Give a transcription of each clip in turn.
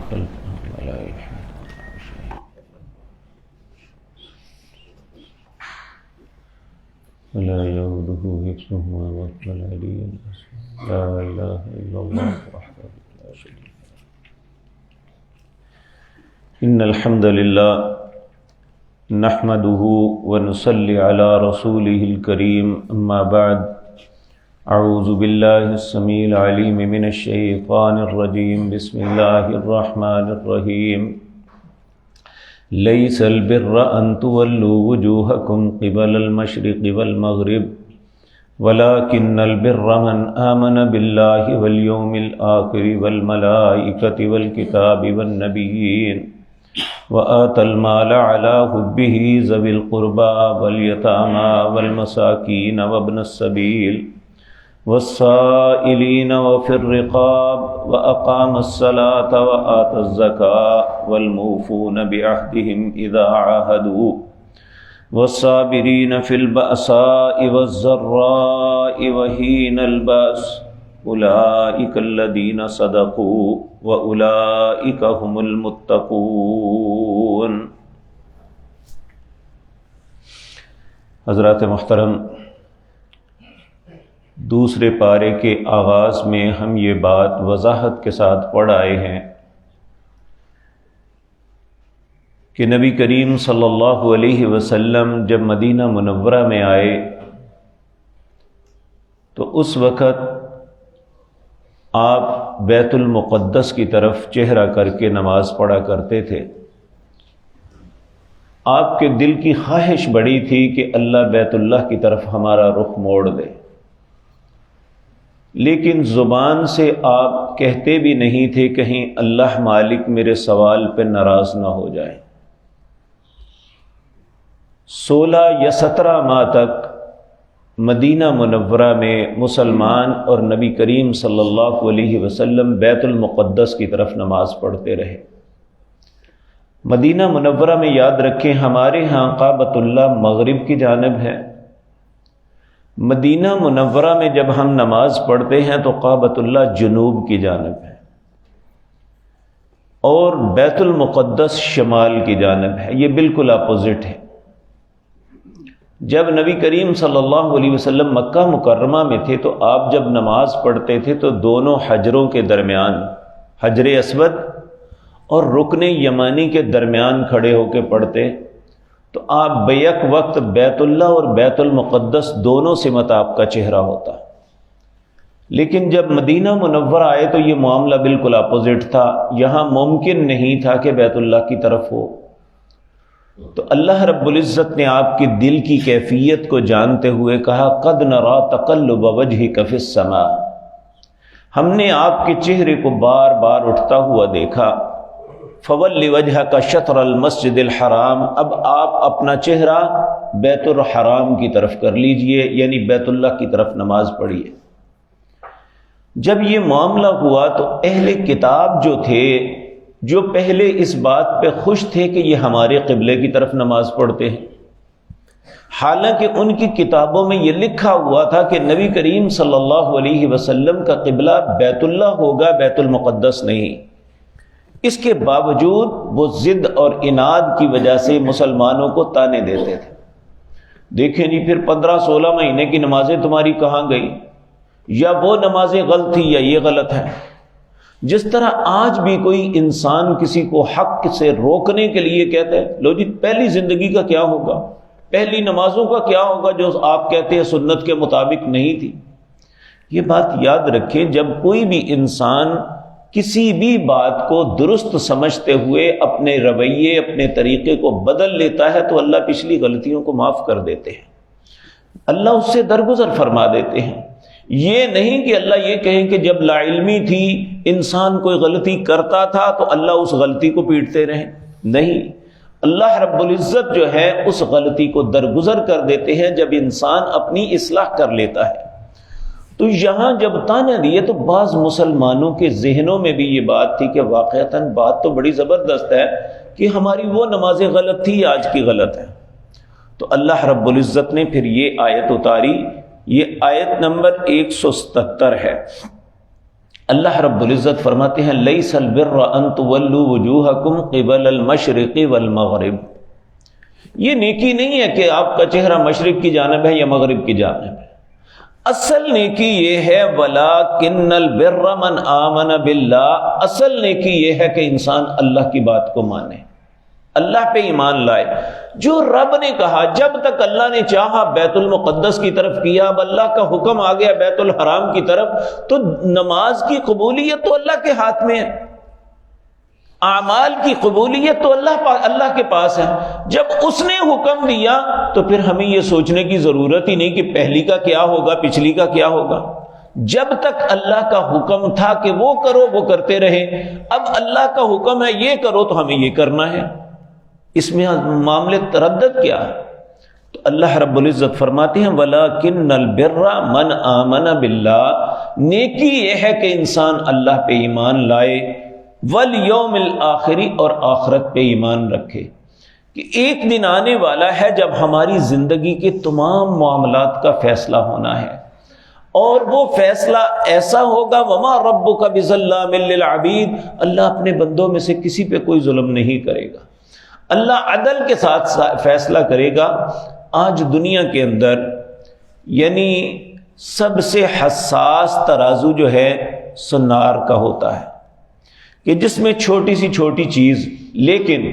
خلقه ولا يحيطون بشيء ولا يؤوده حفظهما وهو العلي العظيم. لا إله إلا الله وحده لا شريك له. إن الحمد لله نحمده ونصلي على رسوله الكريم. أما بعد، اعوذ باللہ السمیع العلیم من الشیطان الرجیم. بسم اللہ الرحمن الرحیم. لیس البر ان تولوا وجوہکم قبل المشرق والمغرب ولكن البر من آمن باللہ والیوم الآخر والملائکۃ والکتاب والنبیین وآتى المال على حبه ذوي القربى واليتامى والمساكين وابن السبيل والسائلين وفي الرقاب وأقام الصلاة وآتى الزكاة والموفون بعهدهم إذا عاهدوا والصابرين في البأساء والضراء وحين البأس أولئك الذين صدقوا وأولئك هم المتقون. حضرات محترم، دوسرے پارے کے آغاز میں ہم یہ بات وضاحت کے ساتھ پڑھ آئے ہیں کہ نبی کریم صلی اللہ علیہ وسلم جب مدینہ منورہ میں آئے تو اس وقت آپ بیت المقدس کی طرف چہرہ کر کے نماز پڑھا کرتے تھے. آپ کے دل کی خواہش بڑی تھی کہ اللہ بیت اللہ کی طرف ہمارا رخ موڑ دے، لیکن زبان سے آپ کہتے بھی نہیں تھے کہیں اللہ مالک میرے سوال پہ ناراض نہ ہو جائے. 16 یا 17 ماہ تک مدینہ منورہ میں مسلمان اور نبی کریم صلی اللہ علیہ وسلم بیت المقدس کی طرف نماز پڑھتے رہے. مدینہ منورہ میں یاد رکھیں ہمارے ہاں کعبۃ اللہ مغرب کی جانب ہے. مدینہ منورہ میں جب ہم نماز پڑھتے ہیں تو کعبۃ اللہ جنوب کی جانب ہے اور بیت المقدس شمال کی جانب ہے. یہ بالکل اپوزٹ ہے. جب نبی کریم صلی اللہ علیہ وسلم مکہ مکرمہ میں تھے تو آپ جب نماز پڑھتے تھے تو دونوں حجروں کے درمیان، حجر اسود اور رکن یمانی کے درمیان کھڑے ہو کے پڑھتے، تو آپ بیک وقت بیت اللہ اور بیت المقدس دونوں سمت آپ کا چہرہ ہوتا. لیکن جب مدینہ منورہ آئے تو یہ معاملہ بالکل اپوزٹ تھا. یہاں ممکن نہیں تھا کہ بیت اللہ کی طرف ہو. تو اللہ رب العزت نے آپ کی دل کی کیفیت کو جانتے ہوئے کہا قد نرى تقلب وجهك في السماء. ہم نے آپ کے چہرے کو بار بار اٹھتا ہوا دیکھا. فول وجهك شطر المسجد الحرام. اب آپ اپنا چہرہ بیت الحرام کی طرف کر لیجئے، یعنی بیت اللہ کی طرف نماز پڑھیے. جب یہ معاملہ ہوا تو اہل کتاب جو تھے، جو پہلے اس بات پہ خوش تھے کہ یہ ہمارے قبلے کی طرف نماز پڑھتے ہیں، حالانکہ ان کی کتابوں میں یہ لکھا ہوا تھا کہ نبی کریم صلی اللہ علیہ وسلم کا قبلہ بیت اللہ ہوگا، بیت المقدس نہیں. اس کے باوجود وہ ضد اور عناد کی وجہ سے مسلمانوں کو تانے دیتے تھے. دیکھیں جی پھر 15-16 مہینے کی نمازیں تمہاری کہاں گئی؟ یا وہ نمازیں غلط تھی یا یہ غلط ہے. جس طرح آج بھی کوئی انسان کسی کو حق سے روکنے کے لیے کہتا ہے لو جی پہلی زندگی کا کیا ہوگا، پہلی نمازوں کا کیا ہوگا جو آپ کہتے ہیں سنت کے مطابق نہیں تھی. یہ بات یاد رکھیں، جب کوئی بھی انسان کسی بھی بات کو درست سمجھتے ہوئے اپنے رویے، اپنے طریقے کو بدل لیتا ہے تو اللہ پچھلی غلطیوں کو معاف کر دیتے ہیں، اللہ اس سے درگزر فرما دیتے ہیں. یہ نہیں کہ اللہ یہ کہیں کہ جب لا علمی تھی انسان کوئی غلطی کرتا تھا تو اللہ اس غلطی کو پیٹتے رہیں. نہیں، اللہ رب العزت جو ہے اس غلطی کو درگزر کر دیتے ہیں جب انسان اپنی اصلاح کر لیتا ہے. تو یہاں جب تانے دیے تو بعض مسلمانوں کے ذہنوں میں بھی یہ بات تھی کہ واقعتاً بات تو بڑی زبردست ہے کہ ہماری وہ نمازیں غلط تھی آج کی غلط ہے. تو اللہ رب العزت نے پھر یہ آیت اتاری. یہ آیت نمبر 177 ہے. اللہ رب العزت فرماتے ہیں لیس البر ان تولوا وجوہکم قبل المشرق والمغرب، یہ نیکی نہیں ہے کہ آپ کا چہرہ مشرق کی جانب ہے یا مغرب کی جانب ہے، اصل نیکی یہ ہے وَلَٰكِنَّ الْبِرَّ مَنْ آمَنَ بِاللَّهِ، اصل نیکی یہ ہے کہ انسان اللہ کی بات کو مانے، اللہ پہ ایمان لائے۔ جو رب نے کہا، جب تک اللہ نے چاہا بیت المقدس کی طرف کیا، اب اللہ کا حکم آ گیا بیت الحرام کی طرف، تو نماز کی قبولیت تو اللہ کے ہاتھ میں ہے، اعمال کی قبولیت تو اللہ کے پاس ہے۔ جب اس نے حکم دیا تو پھر ہمیں یہ سوچنے کی ضرورت ہی نہیں کہ پہلی کا کیا ہوگا، پچھلی کا کیا ہوگا۔ جب تک اللہ کا حکم تھا کہ وہ کرو، وہ کرتے رہے، اب اللہ کا حکم ہے یہ کرو تو ہمیں یہ کرنا ہے، اس میں معاملے تردد کیا ہے؟ تو اللہ رب العزت فرماتے ہیں وَلَٰكِنَّ الْبِرَّ مَنْ آمَنَ بِاللَّهِ، نیکی یہ ہے کہ انسان اللہ پہ ایمان لائے، وَالْيَوْمِ الْآخِرِ، اور آخرت پہ ایمان رکھے کہ ایک دن آنے والا ہے جب ہماری زندگی کے تمام معاملات کا فیصلہ ہونا ہے، اور وہ فیصلہ ایسا ہوگا وَمَا رَبُّكَ بِظَلَّامٍ لِّلْعَبِيدِ، اللہ اپنے بندوں میں سے کسی پہ کوئی ظلم نہیں کرے گا، اللہ عدل کے ساتھ فیصلہ کرے گا۔ آج دنیا کے اندر یعنی سب سے حساس ترازو جو ہے سنار کا ہوتا ہے، کہ جس میں چھوٹی سی چھوٹی چیز، لیکن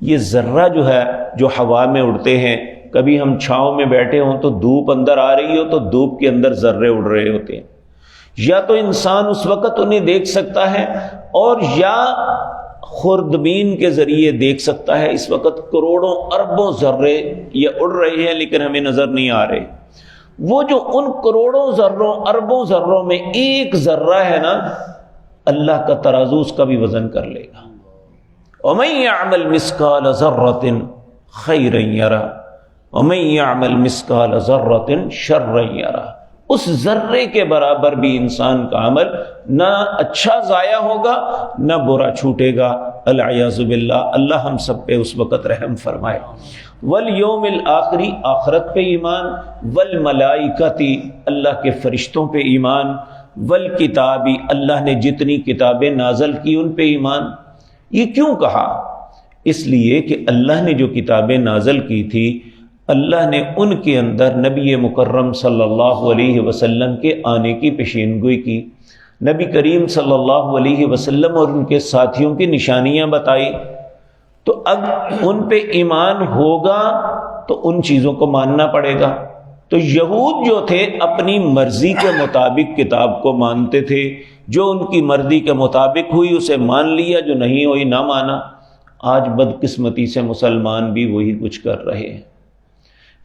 یہ ذرہ جو ہے جو ہوا میں اڑتے ہیں، کبھی ہم چھاؤں میں بیٹھے ہوں تو دھوپ اندر آ رہی ہو تو دھوپ کے اندر ذرے اڑ رہے ہوتے ہیں، یا تو انسان اس وقت انہیں دیکھ سکتا ہے اور یا خوردبین کے ذریعے دیکھ سکتا ہے۔ اس وقت کروڑوں اربوں ذرے یہ اڑ رہے ہیں لیکن ہمیں نظر نہیں آ رہے، وہ جو ان کروڑوں ذروں اربوں ذروں میں ایک ذرہ ہے نا، اللہ کا ترازو اس کا بھی وزن کر لے گا۔ وَمَن يَعْمَلْ مِثْقَالَ ذَرَّةٍ خَيْرًا يَرَهُ وَمَن يَعْمَلْ مِثْقَالَ ذَرَّةٍ شَرًّا يَرَهُ، اس ذرے کے برابر بھی انسان کا عمل نہ اچھا ضائع ہوگا نہ برا چھوٹے گا، العیاذ باللہ۔ اللہ ہم سب پہ اس وقت رحم فرمائے۔ والیوم الآخری، آخرت پہ ایمان، والملائکتی، اللہ کے فرشتوں پہ ایمان، والکتابی، اللہ نے جتنی کتابیں نازل کی ان پہ ایمان۔ یہ کیوں کہا؟ اس لیے کہ اللہ نے جو کتابیں نازل کی تھی، اللہ نے ان کے اندر نبی مکرم صلی اللہ علیہ وسلم کے آنے کی پیشین گوئی کی، نبی کریم صلی اللہ علیہ وسلم اور ان کے ساتھیوں کی نشانیاں بتائی۔ تو اب ان پہ ایمان ہوگا تو ان چیزوں کو ماننا پڑے گا۔ تو یہود جو تھے اپنی مرضی کے مطابق کتاب کو مانتے تھے، جو ان کی مرضی کے مطابق ہوئی اسے مان لیا، جو نہیں ہوئی نہ مانا۔ آج بدقسمتی سے مسلمان بھی وہی کچھ کر رہے ہیں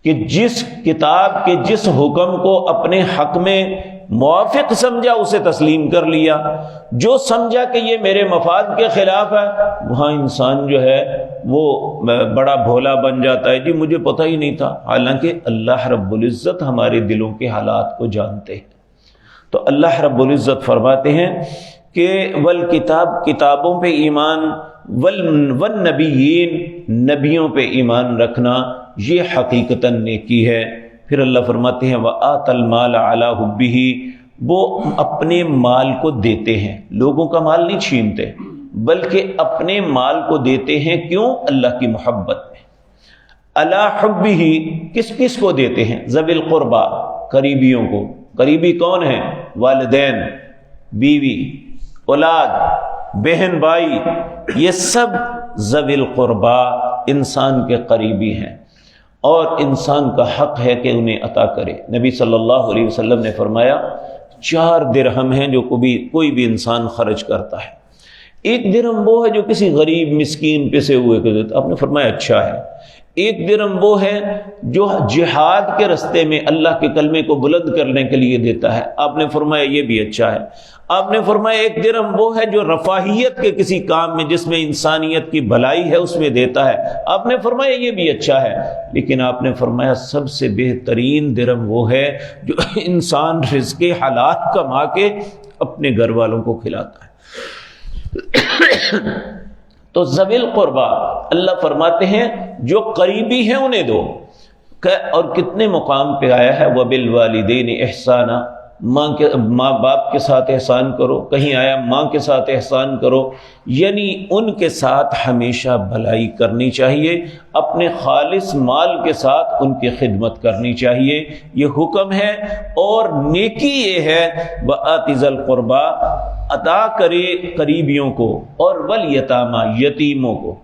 کہ جس کتاب کے جس حکم کو اپنے حق میں موافق سمجھا اسے تسلیم کر لیا، جو سمجھا کہ یہ میرے مفاد کے خلاف ہے وہاں انسان جو ہے وہ بڑا بھولا بن جاتا ہے، جی مجھے پتہ ہی نہیں تھا، حالانکہ اللہ رب العزت ہمارے دلوں کے حالات کو جانتے ہیں۔ تو اللہ رب العزت فرماتے ہیں کہ والکتاب، کتابوں پہ ایمان، والنبیین، نبیوں پہ ایمان رکھنا، یہ حقیقتاً نیکی ہے۔ پھر اللہ فرماتے ہیں وَآتَ الْمَالَ عَلَىٰ حُبِّهِ، وہ اپنے مال کو دیتے ہیں، لوگوں کا مال نہیں چھینتے بلکہ اپنے مال کو دیتے ہیں۔ کیوں؟ اللہ کی محبت میں۔ عَلَىٰ حُبِّهِ، کس کس کو دیتے ہیں؟ ذوی القربیٰ، قریبیوں کو۔ قریبی کون ہیں؟ والدین، بیوی، اولاد، بہن بھائی، یہ سب ذوی القربیٰ انسان کے قریبی ہیں، اور انسان کا حق ہے کہ انہیں عطا کرے۔ نبی صلی اللہ علیہ وسلم نے فرمایا 4 درہم ہیں جو کوئی بھی انسان خرچ کرتا ہے، 1 درہم وہ ہے جو کسی غریب مسکین پسے ہوئے کو دیتا۔ آپ نے فرمایا اچھا ہے۔ 1 درہم وہ ہے جو جہاد کے رستے میں اللہ کے کلمے کو بلند کرنے کے لیے دیتا ہے۔ آپ نے فرمایا یہ بھی اچھا ہے۔ آپ نے فرمایا 1 درہم وہ ہے جو رفاہیت کے کسی کام میں جس میں انسانیت کی بھلائی ہے اس میں دیتا ہے۔ آپ نے فرمایا یہ بھی اچھا ہے۔ لیکن آپ نے فرمایا سب سے بہترین درہم وہ ہے جو انسان رزق حلال کما کے اپنے گھر والوں کو کھلاتا ہے۔ تو ذوی القربیٰ اللہ فرماتے ہیں جو قریبی ہیں انہیں دو، اور کتنے مقام پہ آیا ہے وَبِالْوَالِدَيْنِ إِحْسَانًا، ماں باپ کے ساتھ احسان کرو، کہیں آیا ماں کے ساتھ احسان کرو، یعنی ان کے ساتھ ہمیشہ بھلائی کرنی چاہیے، اپنے خالص مال کے ساتھ ان کی خدمت کرنی چاہیے، یہ حکم ہے۔ اور نیکی یہ ہے وَآتِ ذِی الْقُرْبَىٰ، عطا کرے قریبیوں کو، اور والیتامیٰ، یتیموں کو۔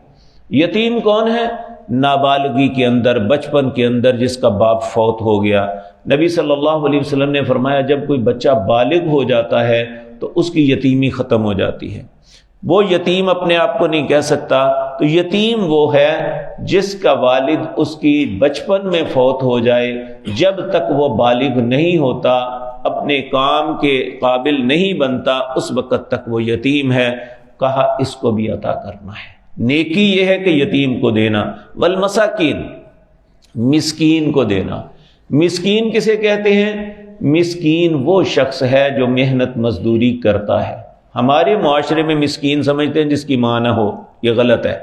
یتیم کون ہے؟ نابالغی کے اندر، بچپن کے اندر جس کا باپ فوت ہو گیا۔ نبی صلی اللہ علیہ وسلم نے فرمایا جب کوئی بچہ بالغ ہو جاتا ہے تو اس کی یتیمی ختم ہو جاتی ہے۔ وہ یتیم اپنے آپ کو نہیں کہہ سکتا، تو یتیم وہ ہے جس کا والد اس کی بچپن میں فوت ہو جائے، جب تک وہ بالغ نہیں ہوتا، اپنے کام کے قابل نہیں بنتا، اس وقت تک وہ یتیم ہے۔ کہا اس کو بھی عطا کرنا ہے۔ نیکی یہ ہے کہ یتیم کو دینا، والمساکین، مسکین کو دینا۔ مسکین کسے کہتے ہیں؟ مسکین وہ شخص ہے جو محنت مزدوری کرتا ہے۔ ہمارے معاشرے میں مسکین سمجھتے ہیں جس کی ماں نہ ہو، یہ غلط ہے۔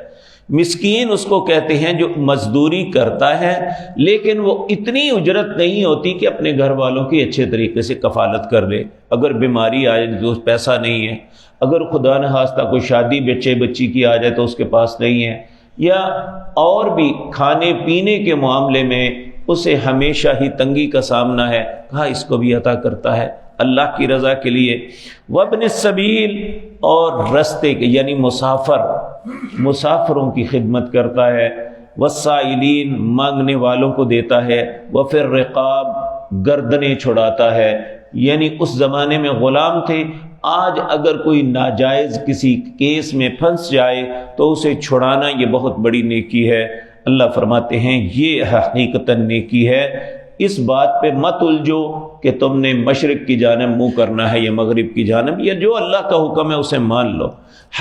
مسکین اس کو کہتے ہیں جو مزدوری کرتا ہے لیکن وہ اتنی اجرت نہیں ہوتی کہ اپنے گھر والوں کی اچھے طریقے سے کفالت کر لے۔ اگر بیماری آ جائے تو پیسہ نہیں ہے، اگر خدا نخواستہ کوئی شادی بچی کی آ جائے تو اس کے پاس نہیں ہے، یا اور بھی کھانے پینے کے معاملے میں اسے ہمیشہ ہی تنگی کا سامنا ہے، کہا اس کو بھی عطا کرتا ہے اللہ کی رضا کے لیے۔ وابن السبیل، اور رستے کے یعنی مسافروں کی خدمت کرتا ہے۔ والسائلین، مانگنے والوں کو دیتا ہے۔ وفی الرقاب، گردنیں چھڑاتا ہے، یعنی اس زمانے میں غلام تھے، آج اگر کوئی ناجائز کسی کیس میں پھنس جائے تو اسے چھڑانا یہ بہت بڑی نیکی ہے۔ اللہ فرماتے ہیں یہ حقیقتاً نیکی ہے۔ اس بات پہ مت الجھو کہ تم نے مشرق کی جانب منہ کرنا ہے یا مغرب کی جانب، یا جو اللہ کا حکم ہے اسے مان لو۔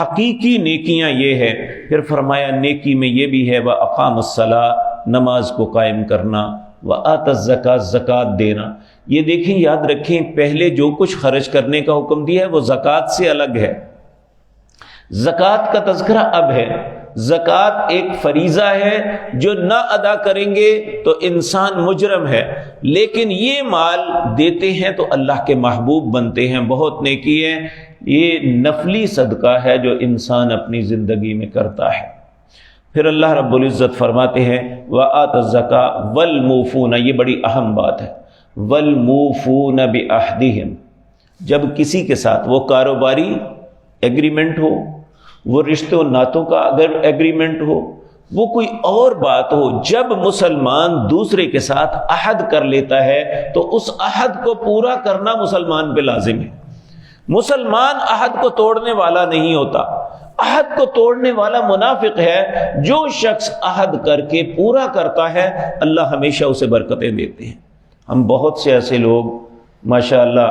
حقیقی نیکیاں یہ ہے۔ پھر فرمایا نیکی میں یہ بھی ہے وَأَقَامَ الصَّلَاةَ، نماز کو قائم کرنا، وَآتَى الزَّكَاةَ، زکوٰۃ دینا۔ یہ دیکھیں، یاد رکھیں، پہلے جو کچھ خرچ کرنے کا حکم دیا ہے وہ زکوٰۃ سے الگ ہے۔ زکوٰۃ کا تذکرہ اب ہے۔ زکوٰۃ ایک فریضہ ہے جو نہ ادا کریں گے تو انسان مجرم ہے، لیکن یہ مال دیتے ہیں تو اللہ کے محبوب بنتے ہیں، بہت نیکی ہے۔ یہ نفلی صدقہ ہے جو انسان اپنی زندگی میں کرتا ہے۔ پھر اللہ رب العزت فرماتے ہیں وَآتَى الزَّكَاةَ وَالْمُوفُونَ، یہ بڑی اہم بات ہے، وَالْمُوفُونَ بِعَهْدِهِمْ، جب کسی کے ساتھ وہ کاروباری ایگریمنٹ ہو، وہ رشتوں ناتوں کا اگر ایگریمنٹ ہو، وہ کوئی اور بات ہو، جب مسلمان دوسرے کے ساتھ عہد کر لیتا ہے تو اس عہد کو پورا کرنا مسلمان پہ لازم ہے۔ مسلمان عہد کو توڑنے والا نہیں ہوتا، عہد کو توڑنے والا منافق ہے۔ جو شخص عہد کر کے پورا کرتا ہے اللہ ہمیشہ اسے برکتیں دیتے ہیں۔ ہم بہت سے ایسے لوگ ماشاءاللہ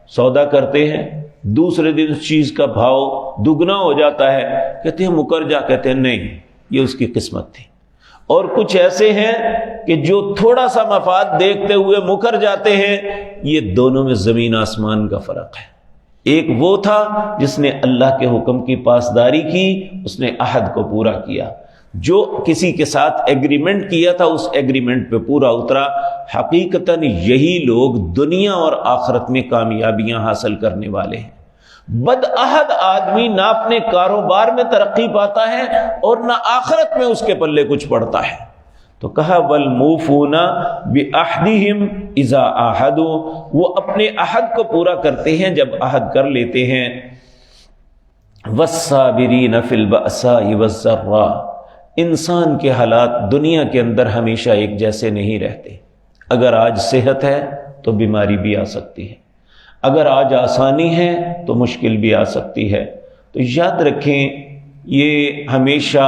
سودا کرتے ہیں، دوسرے دن اس چیز کا بھاؤ دگنا ہو جاتا ہے، کہتے ہیں مکر جا، کہتے ہیں نہیں یہ اس کی قسمت تھی۔ اور کچھ ایسے ہیں کہ جو تھوڑا سا مفاد دیکھتے ہوئے مکر جاتے ہیں، یہ دونوں میں زمین آسمان کا فرق ہے۔ ایک وہ تھا جس نے اللہ کے حکم کی پاسداری کی، اس نے عہد کو پورا کیا، جو کسی کے ساتھ ایگریمنٹ کیا تھا اس ایگریمنٹ پہ پورا اترا۔ حقیقتاً یہی لوگ دنیا اور آخرت میں کامیابیاں حاصل کرنے والے ہیں۔ بد عہد آدمی نہ اپنے کاروبار میں ترقی پاتا ہے اور نہ آخرت میں اس کے پلے کچھ پڑتا ہے۔ تو کہا وَالْمُوفُونَ بِعَهْدِهِمْ إِذَا عَاهَدُوا، وہ اپنے عہد کو پورا کرتے ہیں جب عہد کر لیتے ہیں۔ وَالصَّابِرِينَ فِي الْبَأْسَاءِ وَالضَّرَّاءِ، انسان کے حالات دنیا کے اندر ہمیشہ ایک جیسے نہیں رہتے۔ اگر آج صحت ہے تو بیماری بھی آ سکتی ہے، اگر آج آسانی ہے تو مشکل بھی آ سکتی ہے۔ تو یاد رکھیں یہ ہمیشہ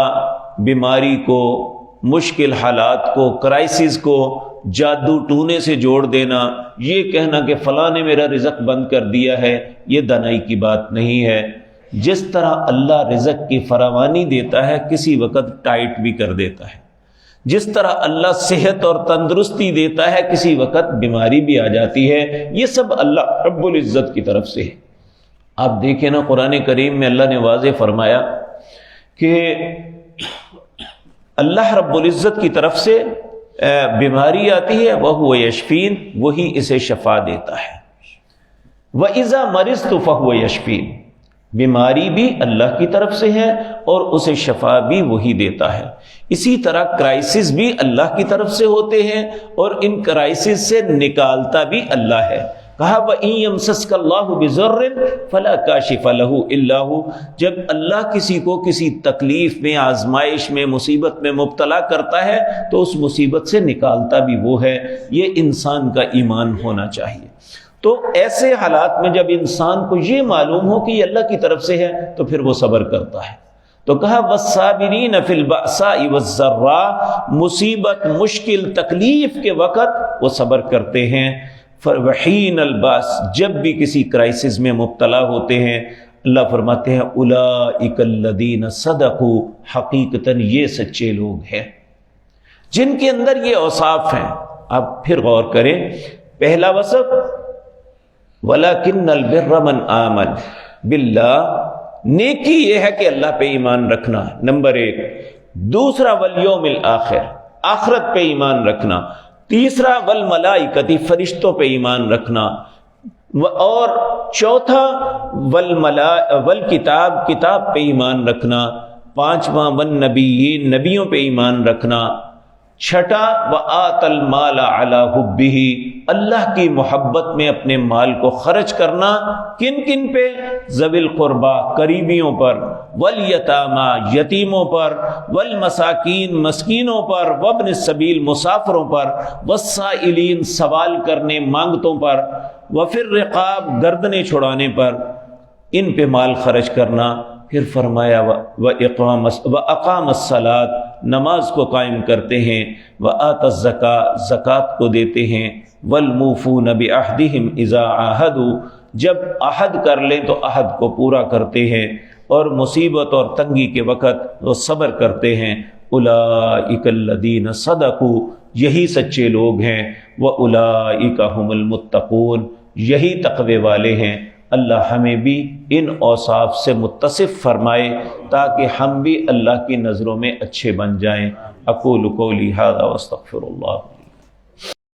بیماری کو، مشکل حالات کو، کرائسس کو جادو ٹونے سے جوڑ دینا، یہ کہنا کہ فلاں نے میرا رزق بند کر دیا ہے، یہ دانائی کی بات نہیں ہے۔ جس طرح اللہ رزق کی فراوانی دیتا ہے کسی وقت ٹائٹ بھی کر دیتا ہے، جس طرح اللہ صحت اور تندرستی دیتا ہے کسی وقت بیماری بھی آ جاتی ہے، یہ سب اللہ رب العزت کی طرف سے ہے۔ آپ دیکھیں نا قرآن کریم میں اللہ نے واضح فرمایا کہ اللہ رب العزت کی طرف سے بیماری آتی ہے وَهُوَ يَشْفِينَ، وہی اسے شفا دیتا ہے۔ وَإِذَا مَرِضْتُ فَهُوَ يَشْفِينِ، بیماری بھی اللہ کی طرف سے ہے اور اسے شفا بھی وہی دیتا ہے۔ اسی طرح کرائسس بھی اللہ کی طرف سے ہوتے ہیں اور ان کرائسس سے نکالتا بھی اللہ ہے۔ کہا وَإِن يَمْسَسْكَ اللَّهُ بِضُرٍّ فَلَا كَاشِفَ لَهُ إِلَّا هُوَ، جب اللہ کسی کو کسی تکلیف میں، آزمائش میں، مصیبت میں مبتلا کرتا ہے تو اس مصیبت سے نکالتا بھی وہ ہے۔ یہ انسان کا ایمان ہونا چاہیے۔ تو ایسے حالات میں جب انسان کو یہ معلوم ہو کہ یہ اللہ کی طرف سے ہے تو پھر وہ صبر کرتا ہے۔ تو کہا وَالصَّابِرِينَ فِي الْبَأْسَاءِ وَالضَّرَّاءِ، مصیبت، مشکل، تکلیف کے وقت وہ صبر کرتے ہیں۔ وَحِينَ الْبَأْسِ، جب بھی کسی کرائسس میں مبتلا ہوتے ہیں، اللہ فرماتے ہیں اولئک الذین صدقوا، حقیقتاً یہ سچے لوگ ہیں جن کے اندر یہ اوصاف ہیں۔ اب پھر غور کریں، پہلا وصف وَلَكِنَّ الْبِرَّ مَنْ آمَنَ بِاللَّهِ، نیکی یہ ہے کہ اللہ پہ ایمان رکھنا، نمبر ایک۔ دوسرا وَالْيَوْمِ الْآخِرِ، آخرت پہ ایمان رکھنا۔ تیسرا وَالْمَلَائِكَةِ، فرشتوں پہ ایمان رکھنا۔ اور چوتھا وَالْكِتَابِ، کتاب پہ ایمان رکھنا۔ پانچواں وَالنَّبِيِّينَ، نبیوں پہ ایمان رکھنا۔ چھٹا وَآتَ الْمَالَ عَلَى حُبِّهِ، اللہ کی محبت میں اپنے مال کو خرچ کرنا۔ کن کن پہ؟ ذوی القربا، قریبیوں پر، والیتاما، یتیموں پر، والمساکین، مسکینوں پر، وابن السبیل، مسافروں پر، والسائلین، سوال کرنے مانگتوں پر، وفی الرقاب، گردنیں چھڑانے پر، ان پہ مال خرچ کرنا۔ پھر فرمایا وَأَقَامَ الصَّلَاةَ، نماز کو قائم کرتے ہیں، وَآتَ الزَّكَاةَ، زکوٰۃ کو دیتے ہیں، وَالْمُوفُونَ بِعَهْدِهِمْ إِذَا عَاهَدُوا، جب عہد کر لیں تو عہد کو پورا کرتے ہیں، اور مصیبت اور تنگی کے وقت وہ صبر کرتے ہیں۔ اولئک الذین صدقوا، یہی سچے لوگ ہیں۔ وَأُولئک هُمُ الْمُتَّقُونَ، یہی تقوی والے ہیں۔ اللہ ہمیں بھی ان اوصاف سے متصف فرمائے تاکہ ہم بھی اللہ کی نظروں میں اچھے بن جائیں۔ اقول قولی ھذا واستغفر اللہ۔